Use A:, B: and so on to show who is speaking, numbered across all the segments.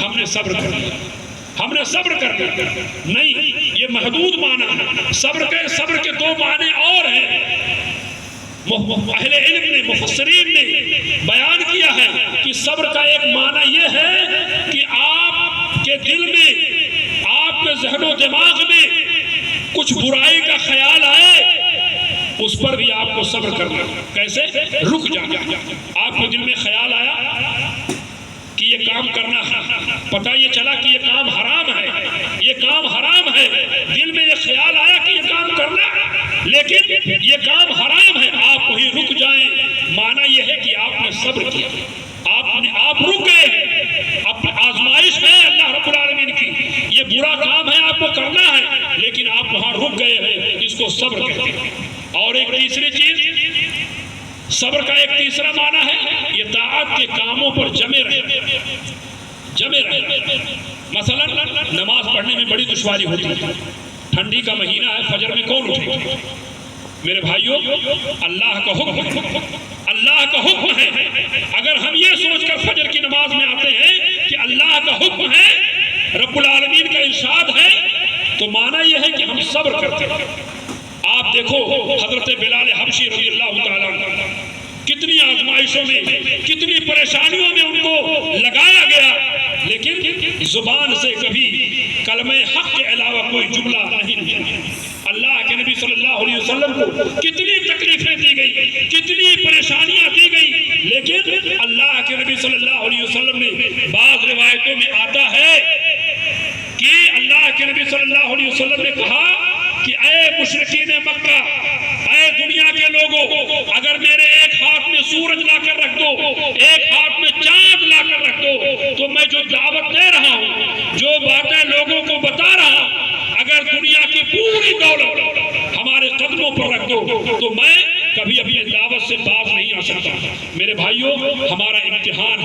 A: ہم نے صبر کر لیا، ہم نے صبر کر لیا. نہیں، یہ محدود معنی ہے. صبر کے دو معنی اور ہیں. اہل علم نے، مفسرین نے بیان کیا ہے کہ صبر کا ایک معنی یہ ہے کہ آپ کے دل میں، آپ کے ذہن و دماغ میں کچھ برائی کا خیال آئے، اس پر بھی آپ کو صبر کرنا. کیسے؟ رک جانا. آپ کو دل میں خیال آیا کہ یہ کام کرنا ہے، پتہ یہ چلا کہ یہ کام حرام ہے، یہ کام حرام ہے، دل میں یہ خیال آیا کہ یہ کام کرنا لیکن یہ کام حرام ہے، آپ وہیں رک جائیں. معنی یہ ہے کہ آپ نے صبر کیا، آپ رک گئے. اب آزمائش ہے اللہ رب العالمین کی، یہ برا کام ہے، آپ کو کرنا ہے لیکن آپ وہاں رک گئے ہیں، اس کو صبر کہتے ہیں. اور ایک تیسری چیز، صبر کا ایک تیسرا معنی ہے یہ طاعت کے کاموں پر جمے رہے. مثلا نماز پڑھنے میں بڑی دشواری ہوتی ہے، ٹھنڈی کا مہینہ ہے، فجر میں کون اٹھے؟ میرے بھائیوں، اللہ کا حکم ہے. اگر ہم یہ سوچ کر فجر کی نماز میں آتے ہیں کہ اللہ کا حکم ہے، رب العالمین کا ارشاد ہے، تو معنی یہ ہے کہ ہم صبر کرتے ہیں. آپ دیکھو حضرت بلال حبشی رضی اللہ تعالیٰ عنہ، کتنی آزمائشوں میں، کتنی پریشانیوں میں ان کو لگایا گیا، لیکن زبان سے کبھی کلمہ حق کے علاوہ کوئی جملہ نہیں نکلا. اللہ کے نبی صلی اللہ علیہ وسلم کو کتنی تکلیفیں دی گئی، کتنی پریشانیاں دی گئی، لیکن اللہ کے نبی صلی اللہ علیہ وسلم نے، بعض روایتوں میں آتا ہے کہ اللہ کے نبی صلی اللہ علیہ وسلم نے کہا کہ اے مشرکین مکہ، اے دنیا کے لوگوں، اگر میرے ایک ہاتھ میں سورج لا کر رکھ دو، ایک ہاتھ میں چاند لا کر رکھ دو، تو میں جو دعوت دے رہا ہوں، جو باتیں لوگوں کو بتا رہا ہوں، اگر دنیا کی پوری دولت ہمارے قدموں پر رکھ دو تو میں کبھی اپنی دعوت سے باز نہیں آ سکتا. میرے بھائیوں، ہمارا امتحان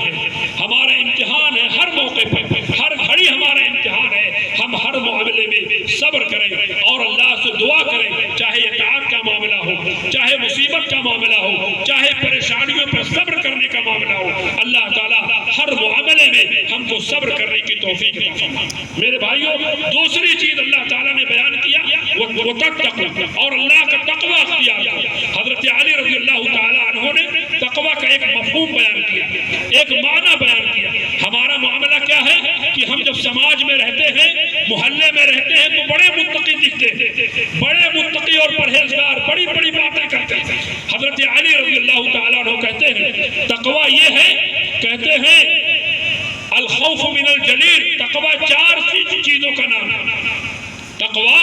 A: ہے ہر موقع پر، ہر گھڑی ہمارا امتحان ہے. ہم ہر معاملے میں صبر کریں اور اللہ سے دعا کریں، چاہے اطاعت کا معاملہ ہو، چاہے مصیبت کا معاملہ ہو، چاہے پریشانیوں پر صبر کرنے کا معاملہ ہو. اللہ تعالیٰ ہر معاملے میں ہم کو صبر کرنے کی توفیق عطا فرمائے. میرے بھائیوں، دوسری چیز اللہ تعالیٰ نے بیان کیا وہ تقوی، اور اللہ کا تقوی اختیار کیا. حضرت علی رضی اللہ تعالیٰ عنہ نے تقوی کا ایک مفہوم بیان کیا، ایک معنی بیان کیا. ہمارا معاملہ کیا ہے کہ ہم جب سماج میں رہتے ہیں، محلے میں رہتے ہیں، تو بڑے متقی دکھتے ہیں، بڑے متقی اور پرہیزگار، بڑی بڑی باتیں کرتے ہیں. حضرت علی رضی اللہ تعالیٰ عنہ کہتے ہیں تقوی یہ ہے، کہتے ہیں الخوف من الجلیل. تقوی 4 چیزوں کا نام ہے. تقوی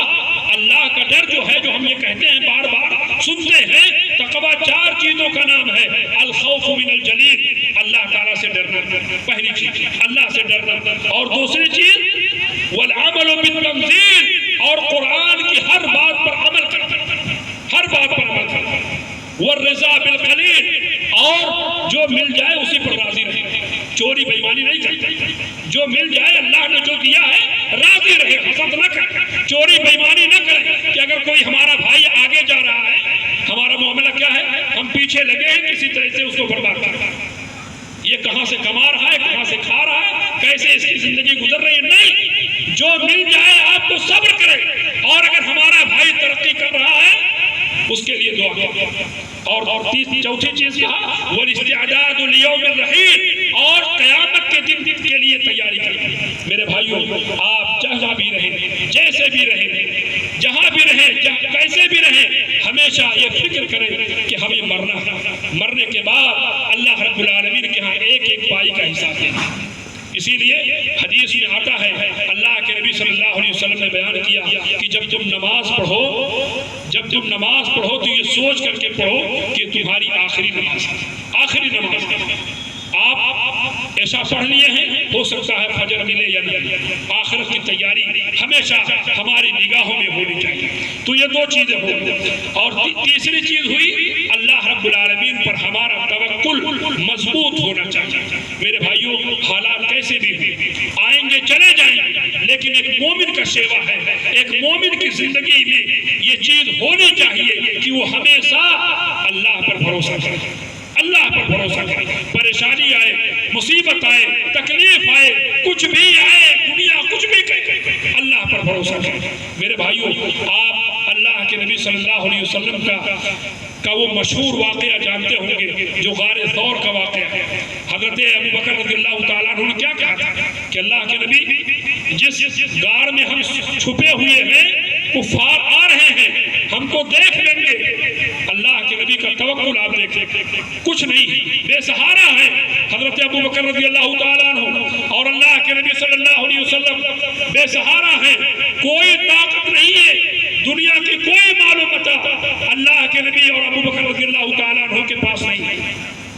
A: اللہ کا ڈر جو ہے، جو ہم یہ کہتے ہیں بار بار سنتے ہیں، تقوی 4 چیزوں کا نام ہے. الخوف من الجلیل، اللہ تعالیٰ سے ڈرنا، پہلی چیز اللہ سے ڈرنا. اور دوسری چیز والعمل بالتنزیل، اور قرآن کی ہر بات پر عمل کرنا، ہر بات پر عمل کرنا. والرضا بالقلیل، اور جو مل جائے اسی پر راضی رہے، چوری بےایمانی نہیں کرتے، جو مل جائے اللہ نے جو دیا ہے راضی رہے، حسد نہ کرے، چوری بےایمانی نہ کرے. کہ اگر کوئی ہمارا بھائی آگے جا رہا ہے، ہمارا معاملہ کیا ہے، ہم پیچھے لگے ہیں کسی طرح سے اس کو برباد کر رہا ہے. یہ کہاں سے کما رہا ہے، کہاں سے کھا رہا ہے، کیسے اس کی زندگی گزر رہی ہے. نہیں، جو مل جائے آپ کو صبر کرے. اور اگر ہمارا بھائی ترقی کر رہا ہے اس کے لیے دعا کریں. اور چوتھی چیز کہا والاستعداد لیوم الرحیل، اور قیامت کے دن کے لیے تیاری کریں. میرے بھائیوں، آپ جہاں بھی رہیں، جیسے بھی رہیں، جہاں بھی رہیں، کیسے بھی رہیں، ہمیشہ یہ فکر کریں کہ ہمیں مرنے کے بعد اللہ رب العالمین کے ہاں ایک ایک پائی کا حساب دینا. اسی لیے حدیث میں آتا ہے، اللہ کے نبی صلی اللہ علیہ وسلم نے بیان کیا کہ جب تم نماز پڑھو تو یہ سوچ کر کے پڑھو کہ تمہاری آخری نماز ہے. آپ عشاء پڑھ لیے ہیں، ہو سکتا ہے فجر ملے یا نہیں. آخرت کی تیاری ہمیشہ ہماری نگاہوں میں ہونی چاہیے. تو یہ 2 چیزیں ہو گئی. اور تیسری چیز ہوئی اللہ رب العالمین پر ہمارا توکل مضبوط ہونا چاہیے. میرے بھائیوں، حالات کیسے بھی آئیں گے چلے جائیں گے، لیکن ایک مومن کا شیوا ہے، ایک مومن کی زندگی میں یہ چیز ہونی چاہیے کہ وہ ہمیشہ اللہ پر بھروسہ کرے، اللہ پر بھروسہ کرے. پریشانی آئے، مصیبت آئے، تکلیف آئے، کچھ بھی آئے، دنیا کچھ بھی کہے، اللہ پر بھروسہ کریں۔ میرے بھائیوں، آپ اللہ کے نبی صلی اللہ علیہ وسلم کا وہ مشہور واقعہ جانتے ہوں گے جو غار ثور کا واقعہ ہے۔ حضرت ابو بکر رضی اللہ تعالیٰ عنہ نے کیا کہا تھا کہ اللہ کے نبی، جس غار میں ہم چھپے ہوئے ہیں کفار آ رہے ہیں، ہم کو دیکھ لیں گے۔ اللہ کے نبی کا توکل آپ دیکھیں، کچھ نہیں، بے سہارا ہے حضرت ابو بکر رضی اللہ تعالیٰ عنہ، اور اللہ کے نبی صلی اللہ علیہ وسلم بے سہارا ہے، کوئی طاقت نہیں ہے، دنیا کی کوئی مال و متاع اللہ کے نبی اور ابو بکر رضی اللہ تعالیٰ عنہ کے پاس نہیں ہے۔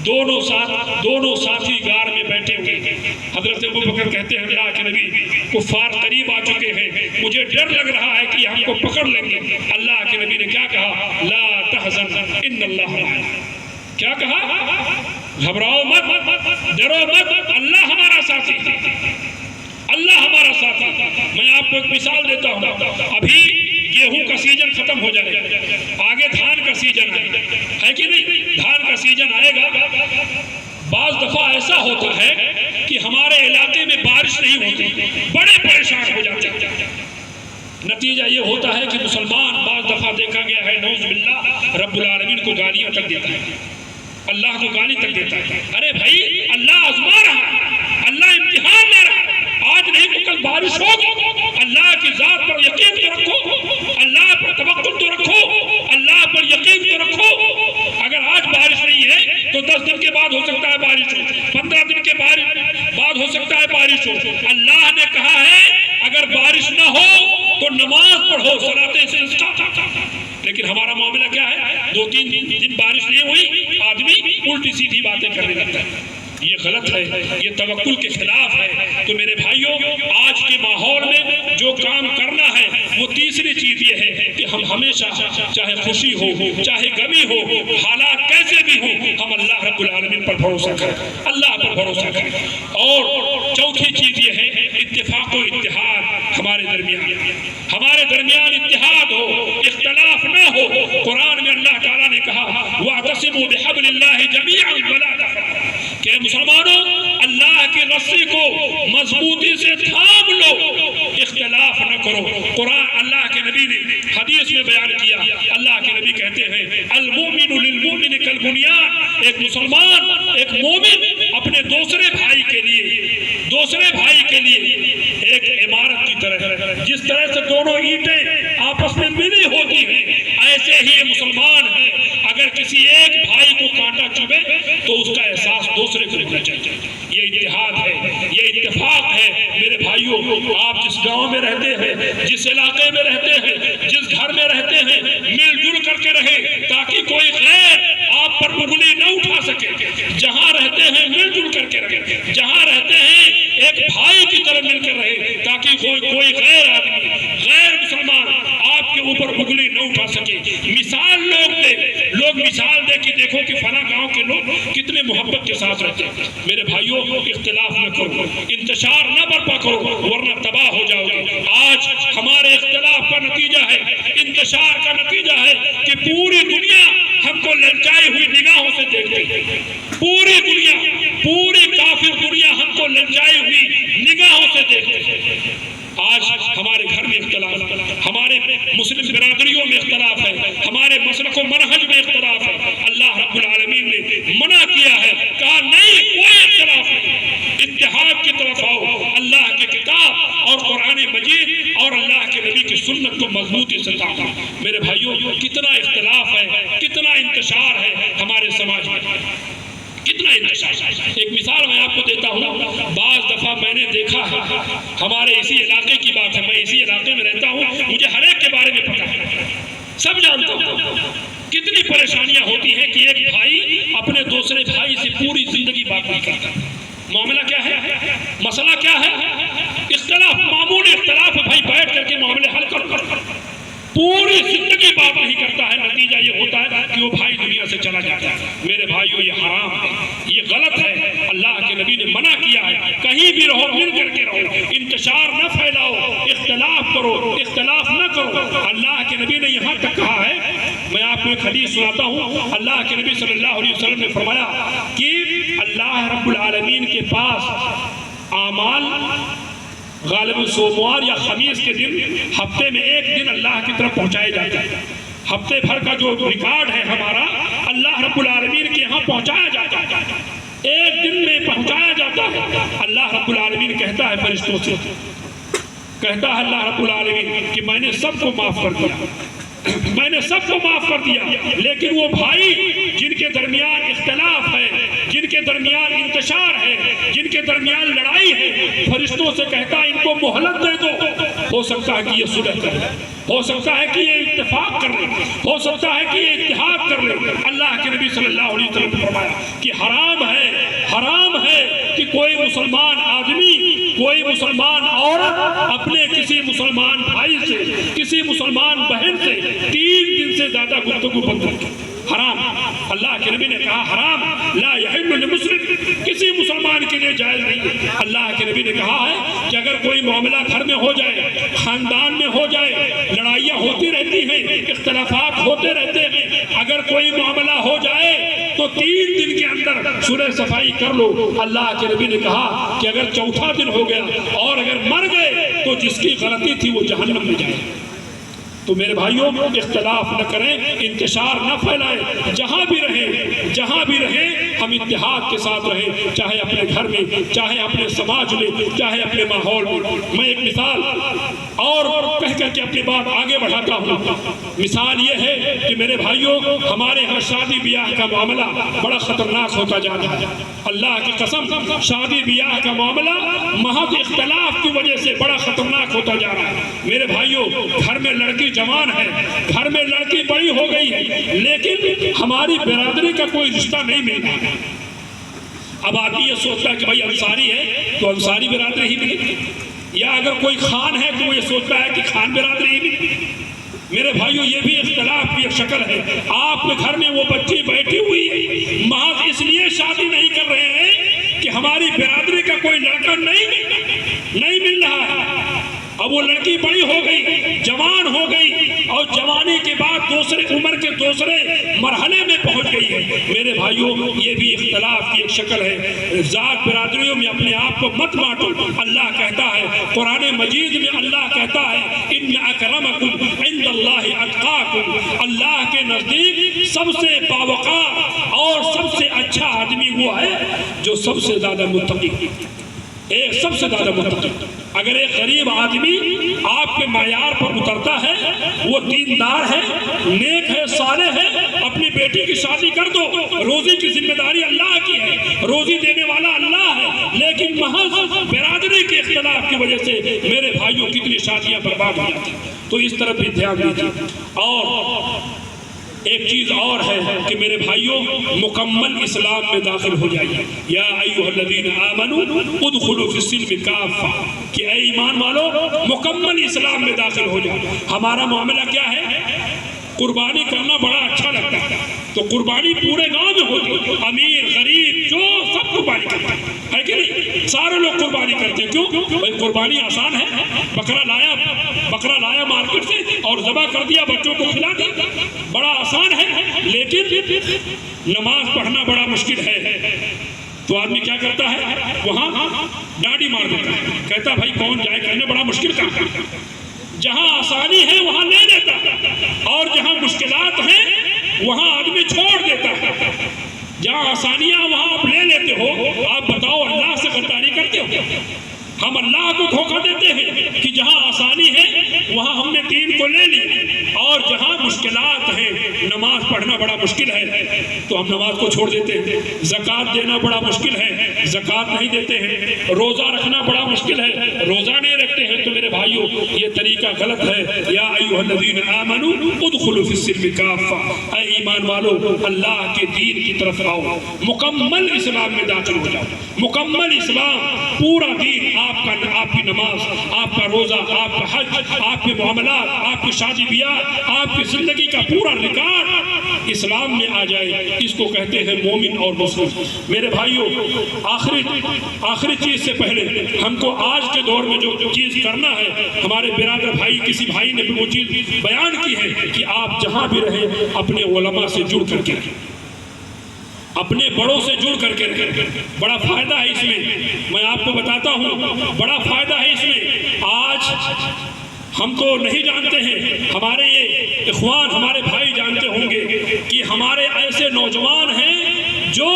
A: دونوں ساتھی غار میں بیٹھے ہوئے ہیں۔ حضرت ابو بکر کہتے ہیں اللہ کے نبی کفار قریب آ چکے ہیں، مجھے ڈر لگ رہا ہے کہ ہم کو پکڑ لیں گے۔ اللہ کے نبی نے کیا کہا؟ لا تحزن ان اللہ معنا۔ کیا کہا؟ گھبراؤ مت، ڈرو مت، اللہ ہمارا ساتھی ہے، اللہ ہمارا ساتھی۔ میں آپ کو ایک مثال دیتا ہوں، ابھی گیہوں کا سیزن ختم ہو جائے گا، آگے دھان کا سیزن ہے کہ نہیں؟ دھان کا سیزن آئے گا۔ بعض دفعہ ایسا ہوتا ہے کہ ہمارے علاقے میں بارش نہیں ہوتی، بڑے پریشان ہو جاتے ہیں۔ نتیجہ یہ ہوتا ہے کہ مسلمان بعض دفعہ دیکھا گیا ہے نعوذ باللہ رب العالمین کو گالیاں تک دیتا ہے، اللہ کو گالی تک دیتا ہے۔ ارے بھائی، اللہ آزما رہا ہے، اللہ امتحان لے رہا ہے، آج نہیں تو کل بارش ہوگی۔ اللہ کی ذات پر یقین تو رکھو، اللہ پر توکل تو رکھو، اللہ پر یقین تو رکھو۔ اگر آج بارش نہیں ہے تو 10 دن کے بعد ہو سکتا ہے بارش ہو، 15 دن کے بعد ہو سکتا ہے بارش ہو۔ اللہ نے کہا ہے اگر بارش نہ ہو تو نماز پڑھو، صلاۃ استسقاء۔ لیکن ہمارا معاملہ کیا ہے؟ 2-3 دن بارش نہیں ہوئی، آدمی الٹی سیدھی باتیں کرنے لگتا ہے۔ یہ غلط ہے، یہ توکل کے خلاف ہے۔ تو میرے بھائیوں، آج کے ماحول میں جو کام کرنا ہے وہ تیسری چیز یہ ہے کہ ہم ہمیشہ چاہے خوشی ہو چاہے غمی ہو، حالات کیسے بھی ہوں، ہم اللہ رب العالمین پر بھروسہ کریں، اللہ پر بھروسہ کریں۔ اور چوتھی چیز یہ ہے اتفاق و اتحاد ہمارے درمیان اتحاد ہو، اختلاف نہ ہو۔ قرآن میں اللہ تعالیٰ نے کہا وَاعْتَصِمُوا بِحَبْلِ اللَّهِ جَمِيعًا وَلَا تَفَرَّقُوا، کہ مسلمانوں اللہ کی رسی کو مضبوطی سے تھام لو، اختلاف نہ کرو۔ قرآن اللہ کے نبی نے حدیث میں بیان کیا، اللہ کے نبی کہتے ہیں المؤمن للمؤمن کالبنیان، ایک مسلمان ایک مومن اپنے دوسرے بھائی کے لیے ایک عمارت کی طرح ہے۔ جس طرح سے دونوں اینٹیں آپس میں ملی ہوتی ہیں، ایسے ہی یہ مسلمان ہے، اگر کسی ایک بھائی کو کانٹا چبھے تو اس کا احساس دوسرے کو ہونا چاہیے۔ یہ اتحاد ہے، یہ اتفاق ہے۔ میرے بھائیوں، آپ جس گاؤں میں رہتے ہیں، جس علاقے میں رہتے ہیں، جس گھر میں رہتے ہیں، مل جل کر کے رہیں تاکہ کوئی غیر آپ پر انگلی نہ اٹھا سکے۔ جہاں رہتے ہیں مل جل کر کے رہیں، جہاں رہتے ہیں ایک بھائی کی طرح مل کر رہے تاکہ کوئی غیر آدمی، غیر مسلمان آپ کے اوپر انگلی نہ اٹھا سکے۔ مثال لوگ مثال دے کے دیکھو کہ فلاں گاؤں کے لوگ کتنے محبت کے ساتھ رہتے ہیں۔ میرے بھائیوں، اختلاف نہ کرو، انتشار نہ برپا کرو، ورنہ تباہ ہو جاؤ گے۔ آج ہمارے اختلاف کا نتیجہ ہے، انتشار کا نتیجہ ہے کہ پوری دنیا ہم کو للچائی ہوئی نگاہوں سے دیکھتی ہے، پوری کافر دنیا ہم کو للچائی ہوئی نگاہوں سے دیکھتی ہے۔ آج ہمارے گھر میں اختلاف، ہمارے مسلم برادریوں میں اختلاف ہے، ہمارے مسلک و منہج میں اختلاف ہے۔ اللہ رب العالمین نے منع کیا ہے، کہا نہیں، کوئی اختلاف نہیں، اتحاد کی طرف آؤ، اللہ کے کتاب اور قرآن مجید اور اللہ کے نبی کی سنت کو مضبوطی سے تھامو۔ میرے بھائیوں، کتنا اختلاف ہے، کتنا انتشار ہے ہمارے سماج میں، کتنا انتشار۔ ایک مثال میں آپ کو دیتا ہوں، بعض دفعہ میں نے دیکھا ہے، ہمارے اسی علاقے کی بات ہے، میں اسی علاقے میں رہتا ہوں، مجھے ہر ایک کے بارے میں پتا ہے، سب جانتا ہوں کتنی پریشانیاں ہوتی ہیں کہ ایک بھائی اپنے دوسرے بھائی سے پوری زندگی بات نہیں کرتا۔ معاملہ کیا ہے؟ مسئلہ کیا ہے؟ اختلاف، معمولی اختلاف ہے، بھائی بیٹھ کر کے معاملے حل کرو، پوری زندگی بات نہیں کرتا ہے۔ نتیجہ یہ ہوتا ہے کہ وہ بھائی دنیا سے چلا جاتا ہے۔ میرے بھائیوں، یہ حرام ہے، یہ غلط ہے، اللہ کے نبی نے منع کیا ہے۔ کہیں بھی رہو مل کر کے رہو، انتشار نہ پھیلاؤ، اختلاف کرو، اختلاف نہ کرو۔ اللہ کے نبی نے یہاں تک کہا ہے، میں آپ کو ایک حدیث سناتا ہوں، اللہ کے نبی صلی اللہ علیہ وسلم نے فرمایا کہ اللہ اللہ رب العالمین کے پاس اعمال غالباً سوموار یا خمیس کے دن ہفتے میں ایک دن اللہ کی طرف پہنچائے جاتے ہیں. ہفتے بھر کا جو ریکارڈ ہے ہمارا اللہ رب العالمین کے یہاں پہنچایا جاتا ہے. ایک دن میں پہنچایا جاتا ہے. اللہ رب العالمین کہتا ہے فرشتوں سے، کہتا ہے اللہ رب العالمین کہ میں نے سب کو معاف کر دیا، میں نے سب کو معاف کر دیا، لیکن وہ بھائی جن کے درمیان اختلاف ہے، جن کے درمیان انتشار ہے، جن کے درمیان لڑائی ہے، فرشتوں سے کہتا ہے ان کو مہلت دے دو. ہو سکتا ہے کہ یہ صلح کر لیں، ہو سکتا ہے کہ یہ اتفاق کر لیں، ہو سکتا ہے کہ یہ اتحاد کر لیں. اللہ کے نبی صلی اللہ علیہ وسلم نے فرمایا کہ حرام ہے کہ کوئی مسلمان آدمی، کوئی مسلمان عورت اپنے کسی مسلمان بھائی سے، کسی مسلمان بہن سے 3 دن سے زیادہ گفتگو بند رکھے. حرام. اللہ کے نبی نے کہا حرام لا یحل لمسلم، کسی مسلمان کے لیے جائز نہیں ہے. اللہ کے نبی نے کہا ہے کہ اگر کوئی معاملہ گھر میں ہو جائے، خاندان میں ہو جائے، لڑائیاں ہوتی رہتی ہیں، اختلافات ہوتے رہتے ہیں، اگر کوئی معاملہ ہو جائے تو 3 دن کے اندر صلح صفائی کر لو. اللہ کے نبی نے کہا کہ اگر چوتھا دن ہو گیا اور اگر مر گئے تو جس کی غلطی تھی وہ جہنم میں جائے. تو میرے بھائیوں اختلاف نہ کریں، انتشار نہ پھیلائیں. جہاں بھی رہیں ہم اتحاد کے ساتھ رہیں، چاہے اپنے گھر میں، چاہے اپنے سماج میں، چاہے اپنے ماحول میں. میں ایک مثال اور کہہ کر کے اپنی بات آگے بڑھاتا ہوں. مثال یہ ہے کہ میرے بھائیوں ہمارے یہاں شادی بیاہ کا معاملہ بڑا خطرناک ہوتا جا رہا ہے. اللہ کی قسم شادی بیاہ کا معاملہ محض اختلاف کی وجہ سے بڑا خطرناک ہوتا جا رہا ہے. میرے بھائیوں گھر میں لڑکی جوان ہے، گھر میں لڑکی بڑی ہو گئی ہے، لیکن ہماری برادری کا کوئی رشتہ نہیں مل رہا. اب آدمی یہ سوچتا ہے کہ بھائی انصاری ہے تو انصاری برادری ہی ملے، یا اگر کوئی خان ہے تو وہ یہ سوچتا ہے کہ خان برادری ہی ملے. میرے بھائیوں یہ بھی اختلاف کی ایک شکل ہے. آپ کے گھر میں وہ بچی بیٹھی ہوئی ہے، محض اس لیے شادی نہیں کر رہے ہیں کہ ہماری برادری کا کوئی لڑکا نہیں مل رہا ہے. اب وہ لڑکی بڑی ہو گئی، جوان ہو گئی، اور جوانی کے بعد عمر کے دوسرے مرحلے میں پہنچ گئی ہے. میرے بھائیوں یہ بھی اختلاف کی ایک شکل ہے. ذات برادریوں میں اپنے آپ کو مت بانٹو. اللہ کہتا ہے قرآن مجید میں، اللہ کہتا ہے ان اکرمکم عند اللہ اتقاکم، اللہ کے نزدیک سب سے باوقار اور سب سے اچھا آدمی وہ ہے جو سب سے زیادہ متقی، سب سے زیادہ متقی. اگر ایک غریب آدمی آپ کے معیار پر اترتا ہے، وہ دیندار ہے، نیک ہے، صالح ہے، اپنی بیٹی کی شادی کر دو. روزی کی ذمہ داری اللہ کی ہے، روزی دینے والا اللہ ہے، لیکن محض برادری کے اختلاف کی وجہ سے میرے بھائیوں کتنی شادیاں برباد ہو جاتی. تو اس طرف بھی دھیان دیجیے. اور ایک چیز اور ہے کہ میرے بھائیوں مکمل اسلام میں داخل ہو جائیے. یا ایھا الذین آمنوا ادخلوا فی السلم کافہ، کہ اے ایمان والو مکمل اسلام میں داخل ہو جائے. ہمارا معاملہ کیا ہے؟ قربانی کرنا بڑا اچھا لگتا ہے، تو قربانی پورے گاؤں میں ہوتی، امیر غریب جو سب قربانی کرتے ہیں، ہے کہ نہیں؟ سارے لوگ قربانی کرتے ہیں. کیوں؟ بھائی قربانی آسان ہے. بکرا لایا مارکیٹ سے اور ذبح کر دیا، بچوں کو کھلا دیا، بڑا آسان ہے. لیکن نماز پڑھنا بڑا مشکل ہے. تو آدمی کیا کرتا ہے؟ وہاں ڈانڈی مار دیتا ہے، کہتا بھائی کون جائے کرنے، بڑا مشکل کام ہے. جہاں آسانی ہے وہاں لے لیتا ہے، اور جہاں مشکلات ہیں وہاں آدمی چھوڑ دیتا ہے. جہاں آسانیاں وہاں آپ لے لیتے ہو. آپ بتاؤ اللہ سے غداری کرتے ہو؟ ہم اللہ کو دھوکہ دیتے ہیں کہ جہاں آسانی ہے وہاں ہم نے دین کو لے لی، اور جہاں مشکلات ہیں، نماز پڑھنا بڑا مشکل ہے تو ہم نماز کو چھوڑ دیتے ہیں. زکوٰۃ دینا بڑا مشکل ہے، زکوٰۃ نہیں دیتے ہیں. روزہ رکھنا بڑا مشکل ہے، روزہ نہیں رکھتے ہیں. تو میرے بھائیوں یہ طریقہ غلط ہے. یا ایھا الذین آمنوا ادخلوا فی السلم کافہ، اے ایمان والو اللہ کے دین کی طرف آؤ، مکمل اسلام میں داخل ہو جاؤ. مکمل اسلام، پورا دین، آپ کی نماز، آپ کا روزہ، آپ کا حج، آپ کے معاملات، آپ کی شادی بیاہ، آپ کی زندگی کا پورا ریکارڈ اسلام میں آ جائے. اس کو کہتے ہیں مومن اور مسلم. میرے بھائیوں آخری چیز سے پہلے ہم کو آج کے دور میں جو چیز کرنا ہے، ہمارے برادر بھائی کسی بھائی نے بھی وہ چیز بیان کی ہے کہ آپ جہاں بھی رہیں اپنے علماء سے جڑ کر کے رہیں. اپنے بڑوں سے جڑ کر کے رہیں، بڑا فائدہ ہے اس میں، میں آپ کو بتاتا ہوں بڑا فائدہ ہے اس میں۔ آج ہم تو نہیں جانتے ہیں، ہمارے یہ اخوان ہمارے بھائی جانتے ہوں گے کہ ہمارے ایسے نوجوان ہیں جو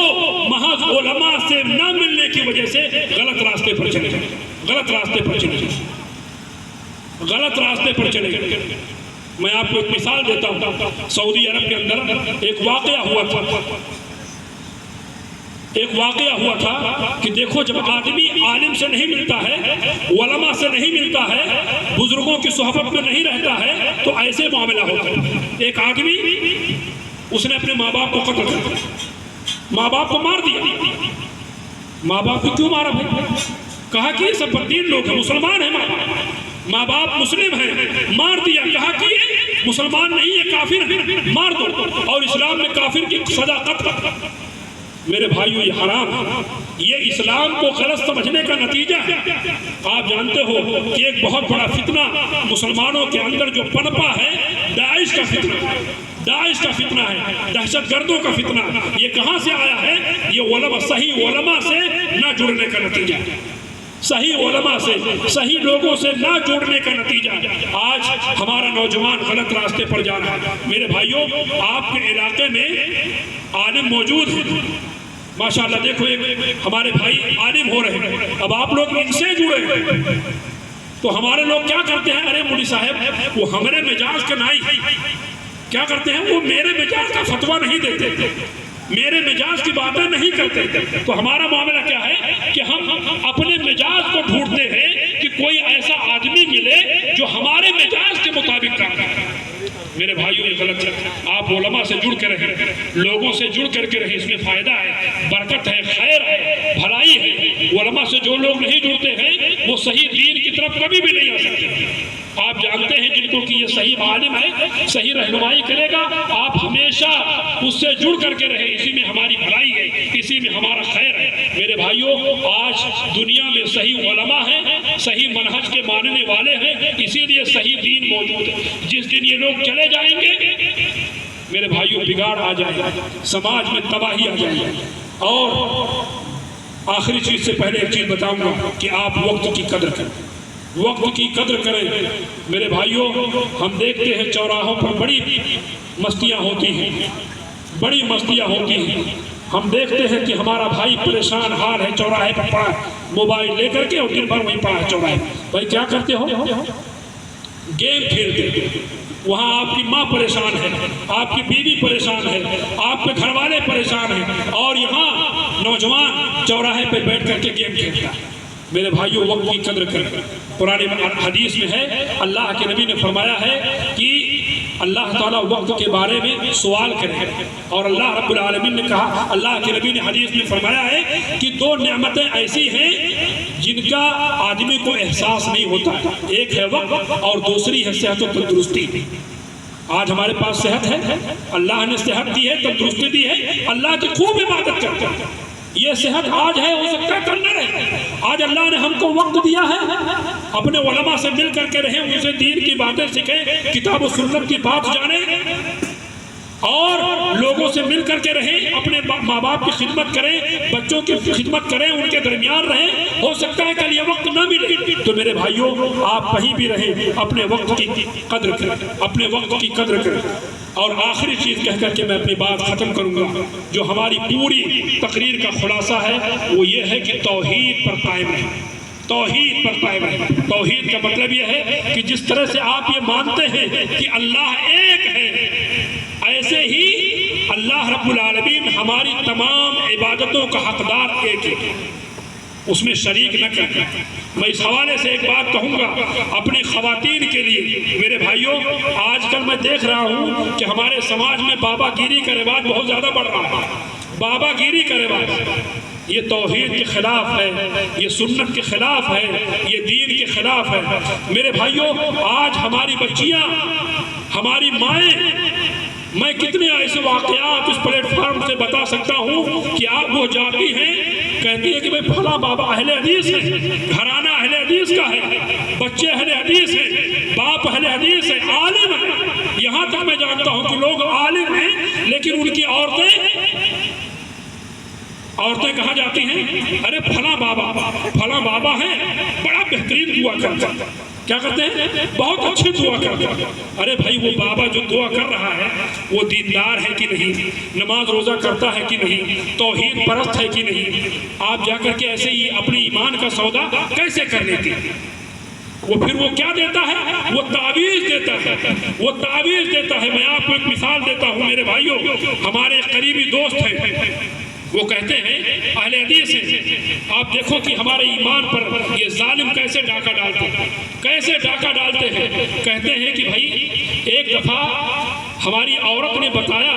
A: محض علماء سے نہ ملنے کی وجہ سے غلط راستے پر چلے گئے، غلط راستے پر چلے گئے، غلط راستے پر چلے گئے۔ میں آپ کو ایک مثال دیتا ہوں، سعودی عرب کے اندر ایک واقعہ ہوا تھا کہ دیکھو جب آدمی عالم سے نہیں ملتا ہے، علماء سے نہیں ملتا ہے، بزرگوں کی صحبت میں نہیں رہتا ہے، تو ایسے معاملہ ہوتا ہے۔ ایک آدمی اس نے اپنے ماں باپ کو قتل کر دیا، ماں باپ کو مار دیا۔ ماں باپ کو کیوں مارا بھائی؟ کہا کہ یہ سب بدین لوگ ہیں، مسلمان ہیں، ماں باپ مسلم ہیں، مار دیا۔ کہا کہ یہ مسلمان نہیں، یہ کافر ہیں، مار دو۔ اور اسلام میں کافر کی سزا قتل۔ میرے بھائیو یہ حرام ہے، یہ اسلام کو غلط سمجھنے کا نتیجہ ہے۔ آپ جانتے ہو کہ ایک بہت بڑا فتنہ مسلمانوں کے اندر جو پنپا ہے، داعش کا فتنہ، داعش کا فتنہ ہے، دہشت گردوں کا فتنہ۔ یہ کہاں سے آیا ہے؟ یہ علماء، صحیح علماء سے نہ جڑنے کا نتیجہ ہے، صحیح علماء سے، صحیح لوگوں سے نہ جوڑنے کا نتیجہ۔ آج ہمارا نوجوان غلط راستے پر جا رہا ہے۔ میرے بھائیوں، آپ کے علاقے میں عالم موجود ہیں، ماشاءاللہ، دیکھو ایک ہمارے بھائی عالم ہو رہے ہیں، اب آپ لوگ ان سے جڑے ہیں تو ہمارے لوگ کیا کرتے ہیں؟ ارے مولوی صاحب وہ ہمارے مزاج کے نہیں، کیا کرتے ہیں؟ وہ میرے مزاج کا فتویٰ نہیں دیتے، میرے مزاج کی باتیں نہیں کرتے۔ تو ہمارا معاملہ کیا ہے کہ ہم اپنے مزاج کو ڈھونڈتے ہیں کہ کوئی ایسا آدمی ملے جو ہمارے مزاج کے مطابق کام کرے۔ میرے بھائیوں یہ غلط ہے۔ آپ علماء سے جڑ کر رہیں، لوگوں سے جڑ کر کے رہیں، اس میں فائدہ ہے، برکت ہے، خیر ہے، بھلائی ہے۔ علماء سے جو لوگ نہیں جڑتے ہیں وہ صحیح دین کی طرف کبھی بھی نہیں آ سکتے۔ آپ جانتے ہیں جن کو کہ یہ صحیح عالم ہے، صحیح رہنمائی کرے گا، آپ ہمیشہ اس سے جڑ کر کے رہیں، اسی میں ہماری بھلائی ہے، اسی میں ہمارا خیر ہے۔ میرے بھائیوں، آج دنیا میں صحیح علماء ہیں، صحیح منہج کے ماننے والے ہیں، اسی لیے صحیح دین موجود ہے۔ جس دن یہ لوگ چلے جائیں گے میرے بھائیوں بگاڑ آ جائے گا، سماج میں تباہی آ جائے گی۔ اور آخری چیز سے پہلے ایک چیز بتاؤں گا کہ آپ وقت کی قدر کریں، وقت کی قدر کریں۔ میرے بھائیوں، ہم دیکھتے ہیں چوراہوں پر بڑی مستیاں ہوتی ہیں، بڑی مستیاں ہوتی ہیں۔ ہم دیکھتے ہیں کہ ہمارا بھائی پریشان حال ہے، چوراہے پر پڑا موبائل لے کر کے اور دن بھر وہیں پڑا ہے چوراہے۔ بھائی کیا کرتے ہو؟ گیم کھیلتے۔ وہاں آپ کی ماں پریشان ہے، آپ کی بیوی پریشان ہے، آپ کے گھر والے پریشان ہیں، اور یہاں نوجوان چوراہے پہ بیٹھ کر کے گیم کھیلتا ہے۔ میرے بھائیوں، وقت کی قدر کریں۔ قرآن حدیث میں ہے، اللہ کے نبی نے فرمایا ہے کہ اللہ تعالیٰ وقت کے بارے میں سوال کرے، اور اللہ رب العالمین نے کہا، اللہ کے نبی نے حدیث میں فرمایا ہے کہ دو نعمتیں ایسی ہیں جن کا آدمی کو احساس نہیں ہوتا، ایک ہے وقت اور دوسری ہے صحت و تندرستی۔ آج ہمارے پاس صحت ہے، اللہ نے صحت دی ہے، تندرستی دی ہے، اللہ کی خوب عبادت کرتے ہیں۔ یہ صحت آج ہے، ہو سکتا ہے کل نہ رہے۔ آج اللہ نے ہم کو وقت دیا ہے، اپنے علماء سے مل کر کے رہیں، ان سے دین کی باتیں سیکھیں، کتاب و سنت کی بات جانیں، اور لوگوں سے مل کر کے رہیں، اپنے ماں باپ کی خدمت کریں، بچوں کی خدمت کریں، ان کے درمیان رہیں۔ ہو سکتا ہے کل یہ وقت نہ ملے، تو میرے بھائیوں آپ کہیں بھی رہیں، اپنے وقت کی قدر کریں، اپنے وقت کی قدر کریں۔ اور آخری چیز کہہ کر کے میں اپنی بات ختم کروں گا، جو ہماری پوری تقریر کا خلاصہ ہے وہ یہ ہے کہ توحید پر قائم رہیں، توحید پر قائم رہیں۔ توحید کا مطلب یہ ہے کہ جس طرح سے آپ یہ مانتے ہیں کہ اللہ ایک ہے، ایسے ہی اللہ رب العالمین ہماری تمام عبادتوں کا حقدار ایک ہے، اس میں شریک نہ کریں۔ میں اس حوالے سے ایک بات کہوں گا اپنی خواتین کے لیے۔ میرے بھائیوں، آج کل میں دیکھ رہا ہوں کہ ہمارے سماج میں بابا گیری کا رواج بہت زیادہ بڑھ رہا ہے، بابا گیری کا رواج۔ یہ توحید کے خلاف ہے، یہ سنت کے خلاف ہے، یہ دین کے خلاف ہے۔ میرے بھائیوں، آج ہماری بچیاں، ہماری مائیں، میں کتنے ایسے واقعات اس پلیٹ فارم سے بتا سکتا ہوں کہ آپ وہ جاتی ہیں، کہتی ہے کہ بھئی پھلا بابا اہل حدیث ہے، گھرانہ اہل حدیث کا ہے، بچے اہل حدیث ہیں، باپ اہل حدیث ہے، عالم ہے۔ یہاں تک میں جانتا ہوں کہ لوگ عالم ہیں لیکن ان کی عورتیں عورتیں کہاں جاتی ہیں؟ ارے فلاں بابا ہیں، بڑا بہترین دعا کرتا ہے. کیا کرتے ہیں؟ بہت اچھی دعا کرتا ہے. ارے بھائی وہ بابا جو دعا کر رہا ہے وہ دیندار ہے کہ نہیں؟ نماز روزہ کرتا ہے کہ نہیں؟ توحید پرست ہے کہ نہیں؟ آپ جا کر کے ایسے ہی اپنی ایمان کا سودا کیسے کر لیتے ہیں؟ وہ پھر وہ کیا دیتا ہے؟ وہ تعویذ دیتا ہے. وہ تعویذ دیتا ہے. میں آپ کو ایک مثال دیتا ہوں میرے بھائیوں. ہمارے قریبی دوست ہیں، وہ کہتے ہیں اہل حدیث ہیں، آپ دیکھو کہ ہمارے ایمان پر یہ ظالم کیسے ڈاکہ ڈالتے ہیں، کیسے ڈاکہ ڈالتے ہیں. کہتے ہیں کہ بھائی ایک دفعہ ہماری عورت نے بتایا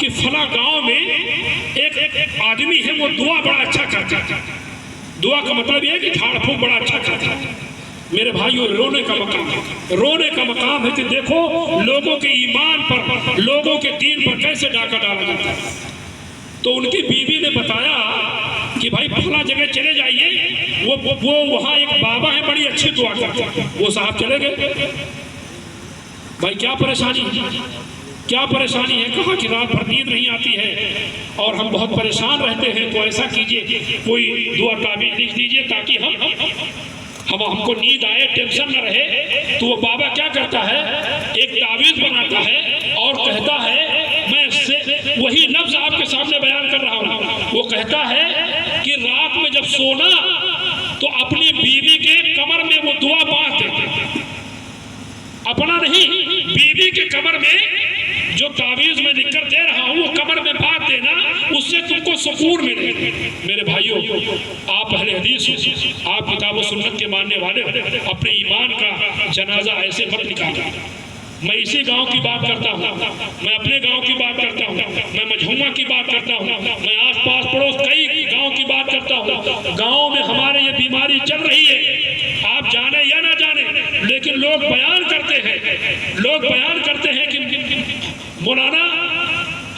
A: کہ فلاں گاؤں میں ایک آدمی ہے، وہ دعا بڑا اچھا کرتا ہے. دعا کا مطلب یہ ہے کہ جھاڑ پھونک بڑا اچھا کرتا ہے. میرے بھائیوں رونے کا مقام ہے، رونے کا مقام ہے کہ دیکھو لوگوں کے ایمان پر، لوگوں کے دین پر کیسے ڈاکہ ڈالا جاتا ہے. تو ان کی بیوی نے بتایا کہ بھائی فلاں جگہ چلے جائیے، وہ وہاں ایک بابا ہے بڑی اچھی دعا کرتے ہیں. وہ صاحب چلے گئے. بھائی کیا پریشانی ہے؟ کیا پریشانی ہے؟ کہا کہ رات بھر نیند نہیں آتی ہے اور ہم بہت پریشان رہتے ہیں. تو ایسا کیجئے کوئی دعا تعبیر لکھ دیجئے تاکہ ہم کو نیند آئے، ٹینشن نہ رہے. تو وہ بابا کیا کرتا ہے؟ ایک تعویذ بناتا ہے اور کہتا ہے، میں اس سے وہی لفظ آپ کے سامنے بیان کر رہا ہوں. وہ کہتا ہے کہ رات میں جب سونا تو اپنی بیوی کے کمر میں وہ دعا باندھ دیتے، اپنا نہیں، بیوی کے کمر میں جو تعویذ میں لکھ کر دے رہا ہوں وہ کمر میں باندھ دینا، اس سے تم کو سکون ملے. میرے بھائیوں آپ اہل حدیث ہو، آپ کتاب و سنت کے ماننے والے ہو، اپنے ایمان کا جنازہ ایسے مت نکالنا. میں اسی گاؤں کی بات کرتا ہوں، میں اپنے گاؤں کی بات کرتا ہوں، میں مجھوما کی بات کرتا ہوں، میں آس پاس پڑوس کئی گاؤں کی بات کرتا ہوں. گاؤں میں ہمارے یہ بیماری چل رہی ہے، آپ جانے یا نہ جانے، لیکن لوگ بیان کرتے ہیں کہ مولانا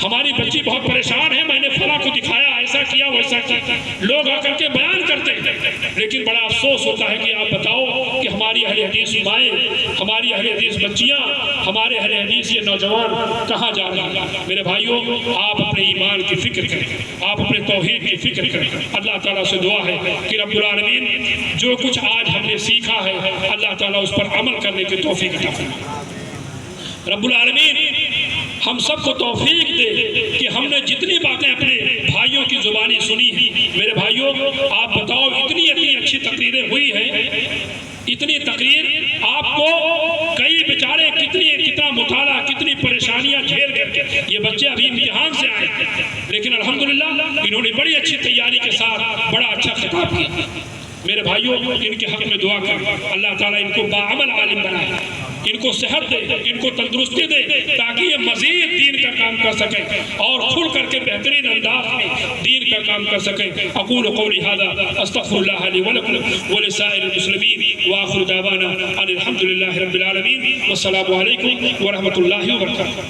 A: ہماری بچی بہت پریشان ہے، میں نے فلاں کو دکھایا، ایسا کیا ویسا کیا. لوگ آ کر کے بیان کرتے ہیں، لیکن بڑا افسوس ہوتا ہے کہ آپ بتاؤ کہ ہماری اہل حدیث مائیں، ہماری اہل حدیث بچیاں، ہمارے اہل حدیث یہ نوجوان کہاں جا رہے ہیں؟ میرے بھائیوں آپ اپنے ایمان کی فکر کریں، آپ اپنے توحید کی فکر کریں. اللہ تعالیٰ سے دعا ہے کہ رب العالمین جو کچھ آج ہم نے سیکھا ہے اللہ تعالیٰ اس پر عمل کرنے کی توفیق عطا فرمائے. رب العالمین ہم سب کو توفیق دے کہ ہم نے جتنی باتیں اپنے بھائیوں کی زبانی سنی ہیں. میرے بھائیوں آپ بتاؤ اتنی اچھی تقریریں ہوئی ہیں، اتنی تقریر آپ کو کئی بیچارے کتنا مطالعہ، کتنی پریشانیاں جھیل کر کے یہ بچے ابھی امتحان سے آئے ہیں، لیکن الحمدللہ انہوں نے بڑی اچھی تیاری کے ساتھ بڑا اچھا خطاب کیا. میرے بھائیوں ان کے حق میں دعا کر اللہ تعالیٰ ان کو باعمل عالم بنائے، ان کو صحت دے، ان کو تندرستی دے تاکہ یہ مزید دین کا کام کر سکیں اور کھل کر کے بہترین انداز میں دین کا کام کر سکیں. اقول قولی ھذا استغفر اللہ لی ولکم ولسائر المسلمین وآخر دعوانا ان الحمد للہ رب العالمین والسلام علیکم ورحمۃ اللہ وبرکاتہ.